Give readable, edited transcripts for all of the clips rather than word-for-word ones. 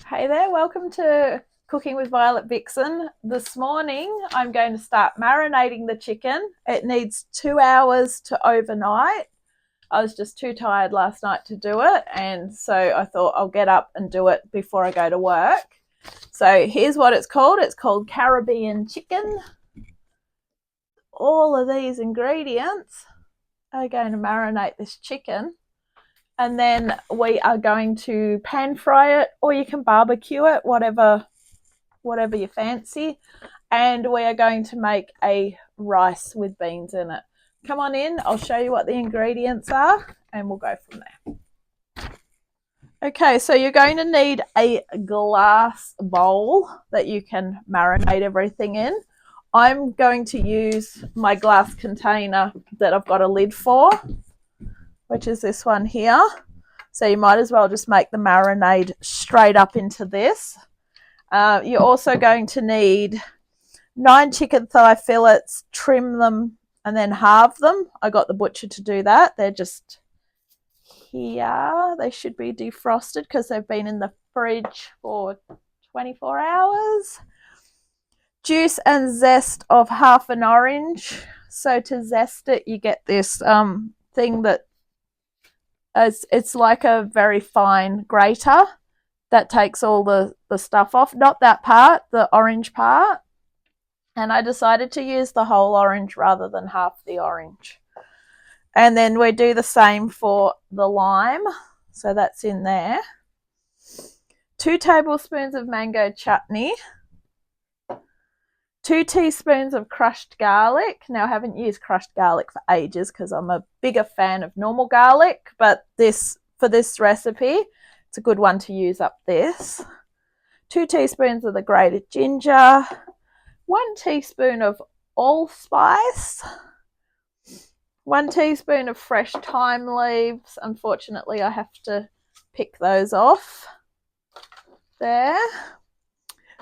Hey there, welcome to Cooking with Violet Vixen. This morning I'm going to start marinating the chicken. It needs 2 hours to overnight. I was just too tired last night to do it, and so I thought I'll get up and do it before I go to work. So here's what it's called. It's called Caribbean chicken. All of these ingredients are going to marinate this chicken. And then we are going to pan fry it, or you can barbecue it, whatever you fancy. And we are going to make a rice with beans in it. Come on in, I'll show you what the ingredients are, and we'll go from there. Okay, so you're going to need a glass bowl that you can marinate everything in. I'm going to use my glass container that I've got a lid for, which is this one here. So you might as well just make the marinade straight up into this. You're also going to need 9 chicken thigh fillets, trim them and then halve them. I got the butcher to do that. They're just here. They should be defrosted because they've been in the fridge for 24 hours. Juice and zest of half an orange. So to zest it, you get this thing that it's like a very fine grater that takes all the stuff off. Not that part, the orange part. And I decided to use the whole orange rather than half the orange. And then we do the same for the lime. So that's in there. 2 tablespoons of mango chutney. 2 teaspoons of crushed garlic. Now, I haven't used crushed garlic for ages because I'm a bigger fan of normal garlic, but for this recipe, it's a good one to use up this. 2 teaspoons of the grated ginger. 1 teaspoon of allspice. 1 teaspoon of fresh thyme leaves. Unfortunately, I have to pick those off. There.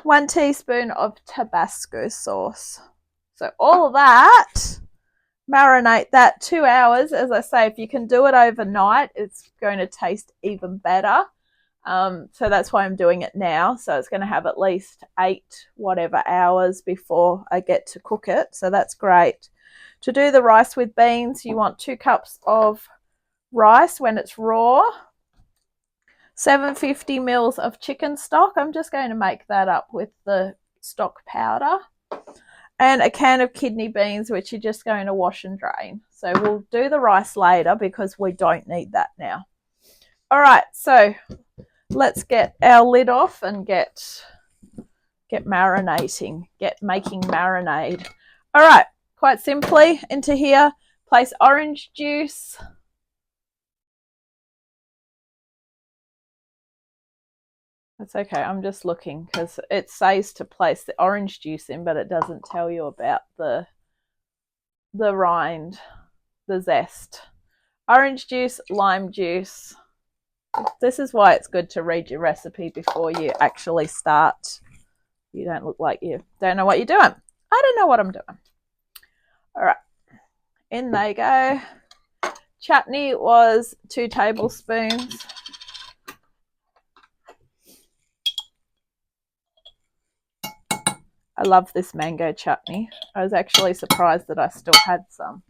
1 teaspoon of Tabasco sauce. So all of that, marinate that 2 hours. As I say, if you can do it overnight, it's going to taste even better. So that's why I'm doing it now. So it's going to have at least 8 whatever hours before I get to cook it. So that's great. To do the rice with beans, you want 2 cups of rice when it's raw. 750 mils of chicken stock. I'm just going to make that up with the stock powder. And a can of kidney beans, which you're just going to wash and drain. So we'll do the rice later because we don't need that now. All right, so let's get our lid off and get marinating, making marinade. All right, quite simply into here, place orange juice. That's okay, I'm just looking because it says to place the orange juice in, but it doesn't tell you about the rind, the zest. Orange juice, lime juice. This is why it's good to read your recipe before you actually start. You don't look like you don't know what you're doing. I don't know what I'm doing. All right, in they go. Chutney was 2 tablespoons. I love this mango chutney. I was actually surprised that I still had some.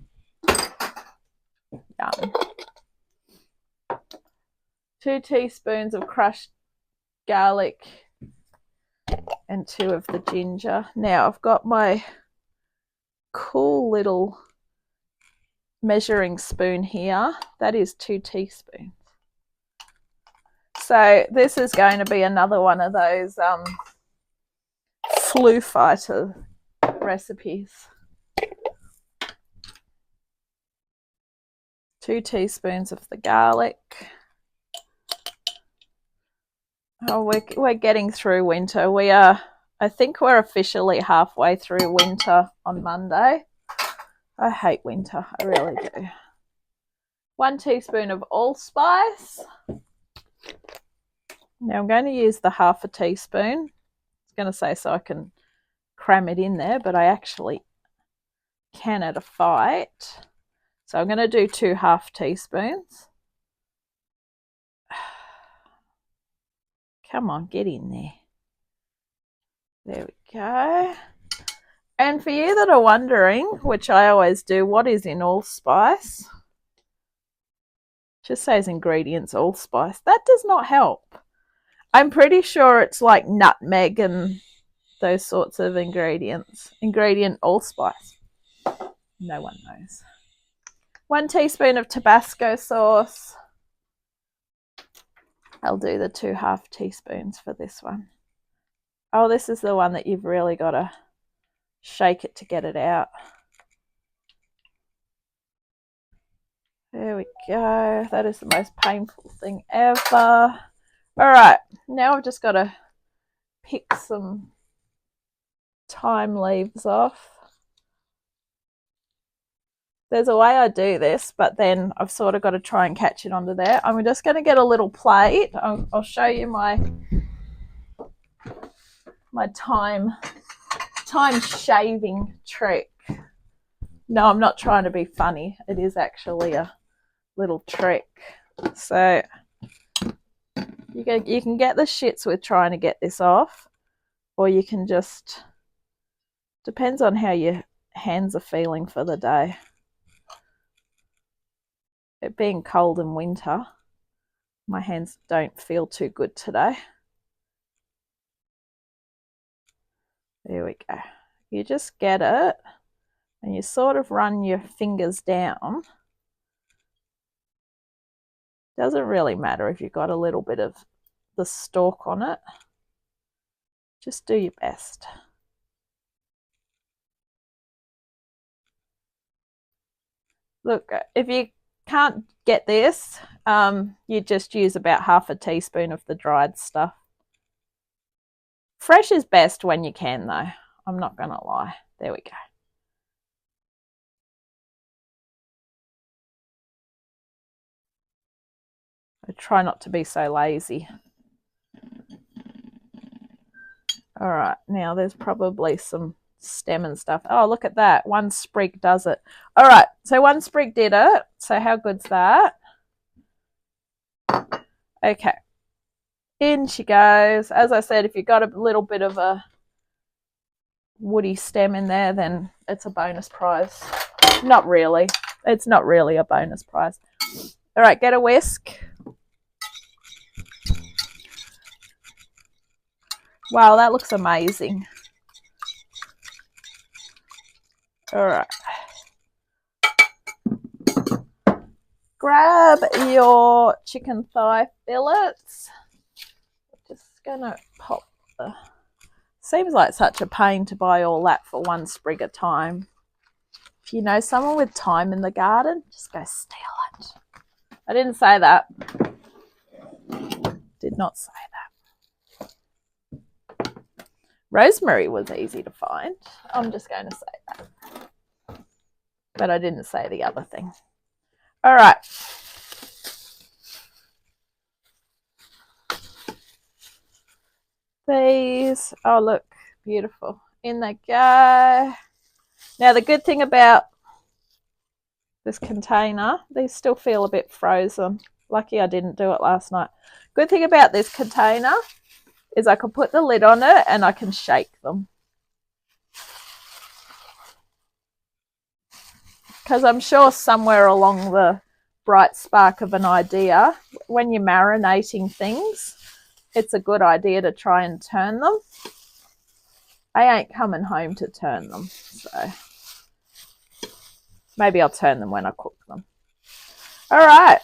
Yum. 2 teaspoons of crushed garlic and 2 of the ginger. Now I've got my cool little measuring spoon here. That is 2 teaspoons. So this is going to be another one of those flu fighter recipes. 2 teaspoons of the garlic. Oh, we're getting through winter. I think we're officially halfway through winter on Monday. I hate winter, I really do. 1 teaspoon of allspice. Now I'm going to use the half a teaspoon. Going to say so I can cram it in there, but I actually can at a fight. So I'm going to do 2 half teaspoons. Come on, get in there. There we go. And for you that are wondering, which I always do, what is in allspice? Just says ingredients allspice. That does not help. I'm pretty sure it's like nutmeg and those sorts of ingredients. Ingredient allspice. No one knows. 1 teaspoon of Tabasco sauce. I'll do the 2½ teaspoons for this one. Oh, this is the one that you've really got to shake it to get it out. There we go. That is the most painful thing ever. All right, now I've just got to pick some thyme leaves off. There's a way I do this, but then I've sort of got to try and catch it onto there. I'm just going to get a little plate. I'll show you my thyme shaving trick. No, I'm not trying to be funny. It is actually a little trick. So you can get the shits with trying to get this off, or you can just, depends on how your hands are feeling for the day. It being cold and winter, my hands don't feel too good today. There we go. You just get it and you sort of run your fingers down. Doesn't really matter if you've got a little bit of the stalk on it. Just do your best. Look, if you can't get this, you just use about ½ teaspoon of the dried stuff. Fresh is best when you can, though. I'm not going to lie. There we go. I try not to be so lazy. All right, now there's probably some stem and stuff. Oh, look at that. 1 sprig does it. All right, so 1 sprig did it. So how good's that? Okay. In she goes. As I said, if you've got a little bit of a woody stem in there, then it's a bonus prize. Not really. It's not really a bonus prize. All right, get a whisk. Wow, that looks amazing. All right. Grab your chicken thigh fillets. Just gonna pop the... Seems like such a pain to buy all that for 1 sprig of thyme. If you know someone with thyme in the garden, just go steal it. I didn't say that. Did not say that. Rosemary was easy to find. I'm just going to say that. But I didn't say the other thing. All right. These, oh look, beautiful. In they go. Now the good thing about this container, these still feel a bit frozen. Lucky I didn't do it last night. Good thing about this container is I can put the lid on it and I can shake them. Because I'm sure somewhere along the bright spark of an idea, when you're marinating things, it's a good idea to try and turn them. I ain't coming home to turn them, so maybe I'll turn them when I cook them. All right.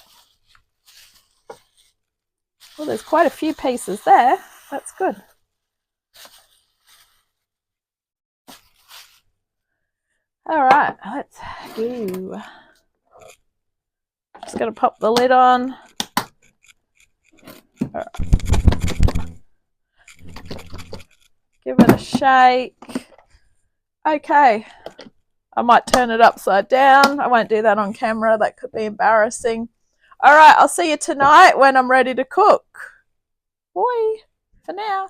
Well, there's quite a few pieces there. That's good. All right, let's go. Just going to pop the lid on. All right. Give it a shake. Okay. I might turn it upside down. I won't do that on camera. That could be embarrassing. All right, I'll see you tonight when I'm ready to cook. Bye for now.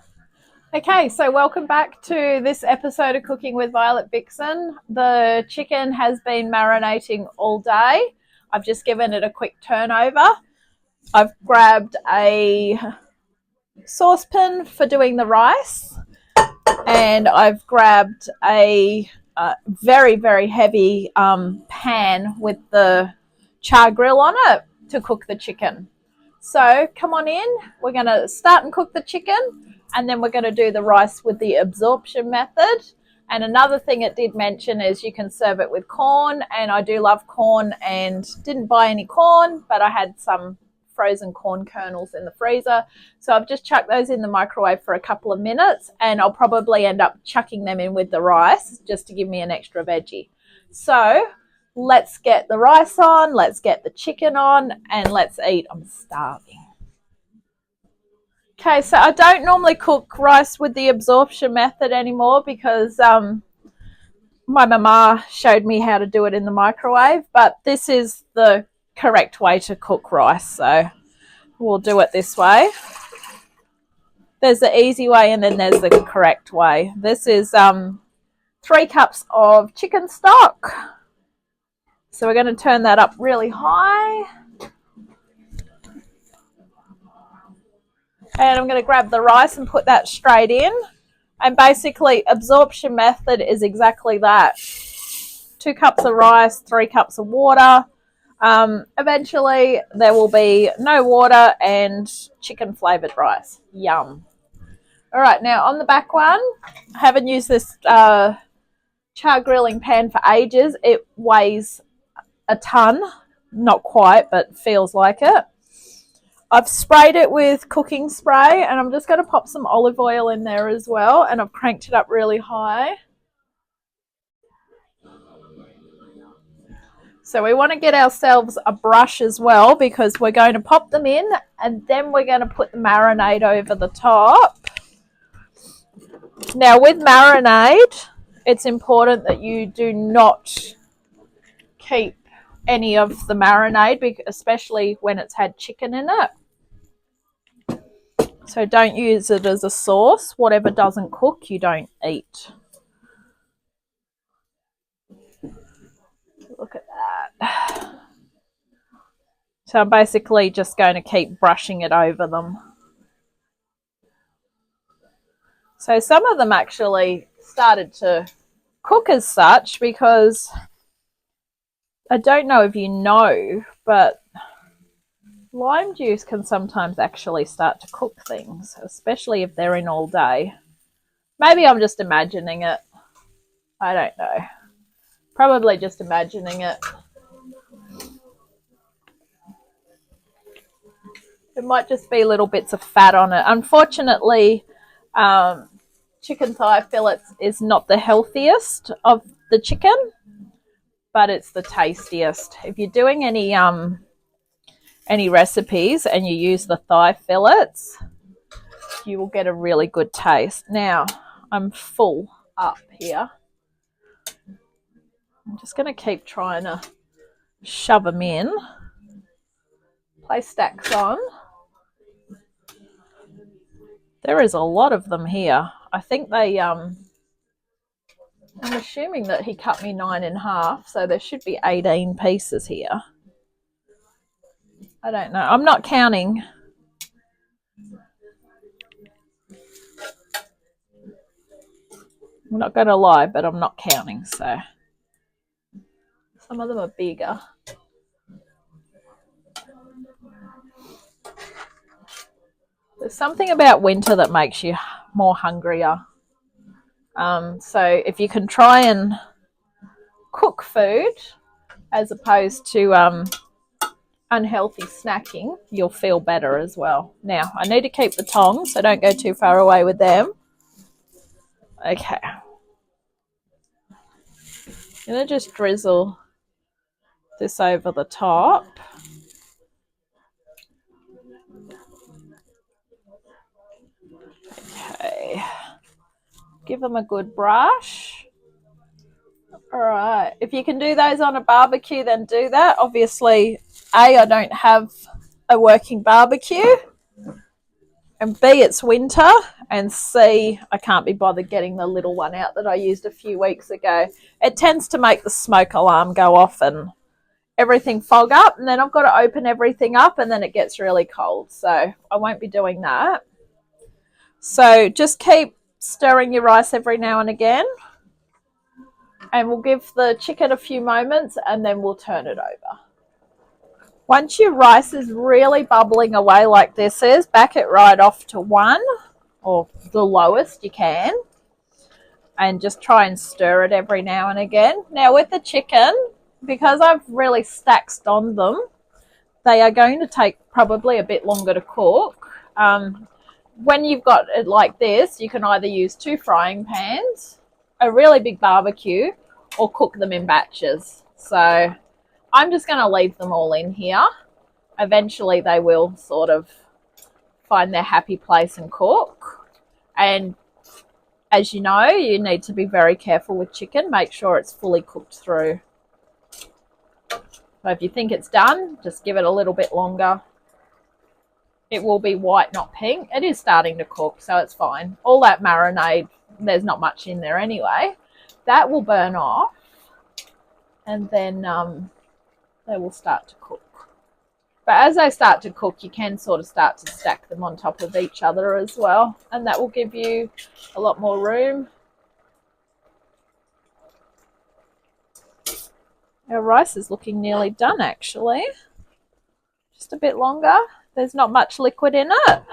Okay, so welcome back to this episode of Cooking with Violet Vixen. The chicken has been marinating all day. I've just given it a quick turnover. I've grabbed a saucepan for doing the rice, and I've grabbed a very, very heavy pan with the char grill on it to cook the chicken. So come on in, we're going to start and cook the chicken, and then we're going to do the rice with the absorption method. And another thing it did mention is you can serve it with corn, and I do love corn, and didn't buy any corn, but I had some frozen corn kernels in the freezer. So I've just chucked those in the microwave for a couple of minutes, and I'll probably end up chucking them in with the rice just to give me an extra veggie. So let's get the rice on, let's get the chicken on, and let's eat. I'm starving. Okay, so I don't normally cook rice with the absorption method anymore because my mama showed me how to do it in the microwave, but this is the correct way to cook rice, so we'll do it this way. There's the easy way and then there's the correct way. This is 3 cups of chicken stock. So we're going to turn that up really high. And I'm going to grab the rice and put that straight in. And basically, absorption method is exactly that. 2 cups of rice, 3 cups of water. Eventually, there will be no water and chicken flavoured rice. Yum. All right, now on the back one, I haven't used this char grilling pan for ages. It weighs a ton. Not quite, but feels like it. I've sprayed it with cooking spray, and I'm just going to pop some olive oil in there as well, and I've cranked it up really high. So we want to get ourselves a brush as well, because we're going to pop them in, and then we're going to put the marinade over the top. Now with marinade, it's important that you do not keep any of the marinade, especially when it's had chicken in it. So don't use it as a sauce. Whatever doesn't cook, you don't eat. Look at that. So I'm basically just going to keep brushing it over them. So some of them actually started to cook as such, because I don't know if you know, but lime juice can sometimes actually start to cook things, especially if they're in all day. Maybe I'm just imagining it. I don't know. Probably just imagining it. It might just be little bits of fat on it. Unfortunately, chicken thigh fillets is not the healthiest of the chicken, but it's the tastiest. If you're doing any recipes and you use the thigh fillets, you will get a really good taste. Now, I'm full up here. I'm just going to keep trying to shove them in. Place stacks on. There is a lot of them here. I think they, I'm assuming that he cut me 9 in half, so there should be 18 pieces here. I don't know. I'm not counting. I'm not going to lie, but I'm not counting, so some of them are bigger. There's something about winter that makes you more hungrier. So if you can try and cook food as opposed to unhealthy snacking, you'll feel better as well. Now, I need to keep the tongs, so don't go too far away with them. Okay. I'm going to just drizzle this over the top. Okay. Give them a good brush. All right. If you can do those on a barbecue, then do that. Obviously, A, I don't have a working barbecue. And B, it's winter. And C, I can't be bothered getting the little one out that I used a few weeks ago. It tends to make the smoke alarm go off and everything fog up. And then I've got to open everything up and then it gets really cold. So I won't be doing that. So just keep stirring your rice every now and again. And we'll give the chicken a few moments and then we'll turn it over. Once your rice is really bubbling away like this is, back it right off to 1 or the lowest you can. And just try and stir it every now and again. Now with the chicken, because I've really stacked on them, they are going to take probably a bit longer to cook. When you've got it like this, you can either use 2 frying pans, a really big barbecue, or cook them in batches. So I'm just going to leave them all in here. Eventually they will sort of find their happy place and cook. And as you know, you need to be very careful with chicken. Make sure it's fully cooked through. So if you think it's done, just give it a little bit longer. It will be white, not pink. It is starting to cook, so it's fine. All that marinade, there's not much in there anyway. That will burn off, and then they will start to cook. But as they start to cook, you can sort of start to stack them on top of each other as well, and that will give you a lot more room. Our rice is looking nearly done, actually. Just a bit longer. There's not much liquid in it.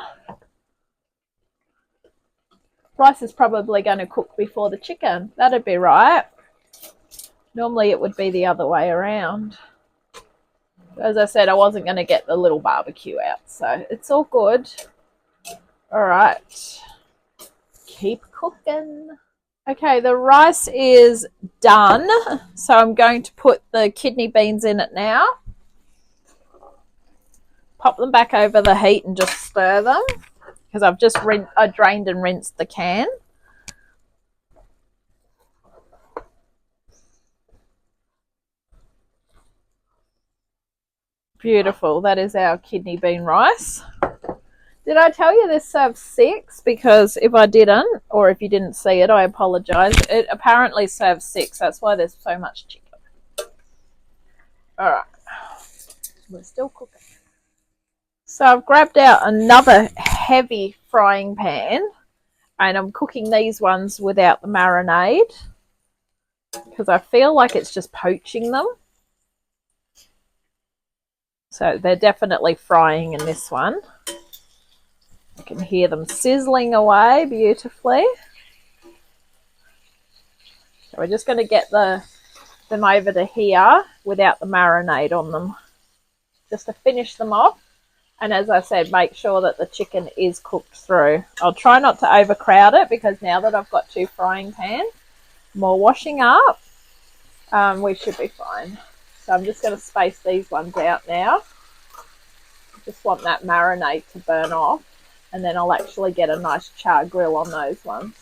Rice is probably going to cook before the chicken. That'd be right. Normally it would be the other way around. As I said, I wasn't going to get the little barbecue out, so it's all good. All right. Keep cooking. Okay, the rice is done, so I'm going to put the kidney beans in it now. Pop them back over the heat and just stir them, because I've just drained and rinsed the can. Beautiful. That is our kidney bean rice. Did I tell you this serves 6? Because if I didn't, or if you didn't see it, I apologise. It apparently serves 6. That's why there's so much chicken. All right. We're still cooking. So I've grabbed out another heavy frying pan, and I'm cooking these ones without the marinade because I feel like it's just poaching them. So they're definitely frying in this one. I can hear them sizzling away beautifully. So we're just going to get them over to here without the marinade on them, just to finish them off. And as I said, make sure that the chicken is cooked through. I'll try not to overcrowd it, because now that I've got 2 frying pans, more washing up, we should be fine. So I'm just going to space these ones out now. Just want that marinade to burn off, and then I'll actually get a nice char grill on those ones.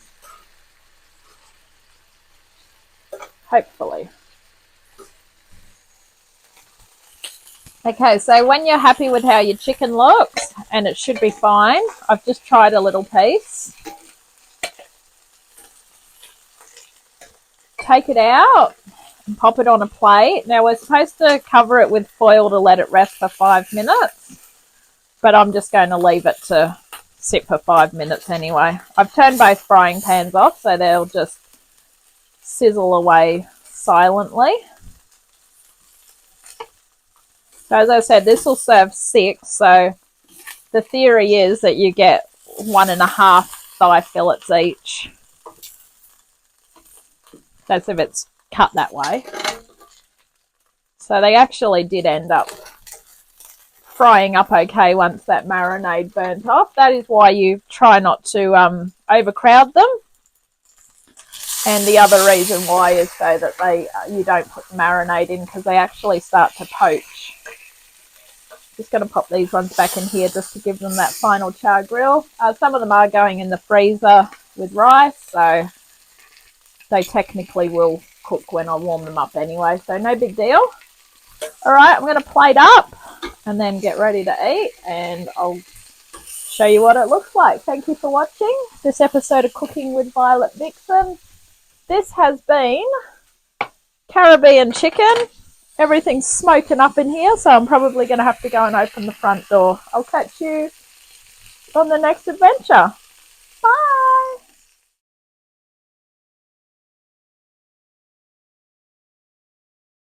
Hopefully. Okay, so when you're happy with how your chicken looks, and it should be fine, I've just tried a little piece. Take it out and pop it on a plate. Now we're supposed to cover it with foil to let it rest for 5 minutes, but I'm just going to leave it to sit for 5 minutes anyway. I've turned both frying pans off, so they'll just sizzle away silently. So as I said, this will serve 6, so the theory is that you get 1.5 thigh fillets each. That's if it's cut that way. So they actually did end up frying up okay once that marinade burnt off. That is why you try not to overcrowd them. And the other reason why is so that you don't put the marinade in, because they actually start to poach. Just going to pop these ones back in here just to give them that final char grill. Some of them are going in the freezer with rice, so they technically will cook when I warm them up anyway, so no big deal. All right, I'm going to plate up and then get ready to eat, and I'll show you what it looks like. Thank you for watching this episode of Cooking with Violet Vixen. This has been Caribbean chicken. Everything's smoking up in here, so I'm probably going to have to go and open the front door. I'll catch you on the next adventure.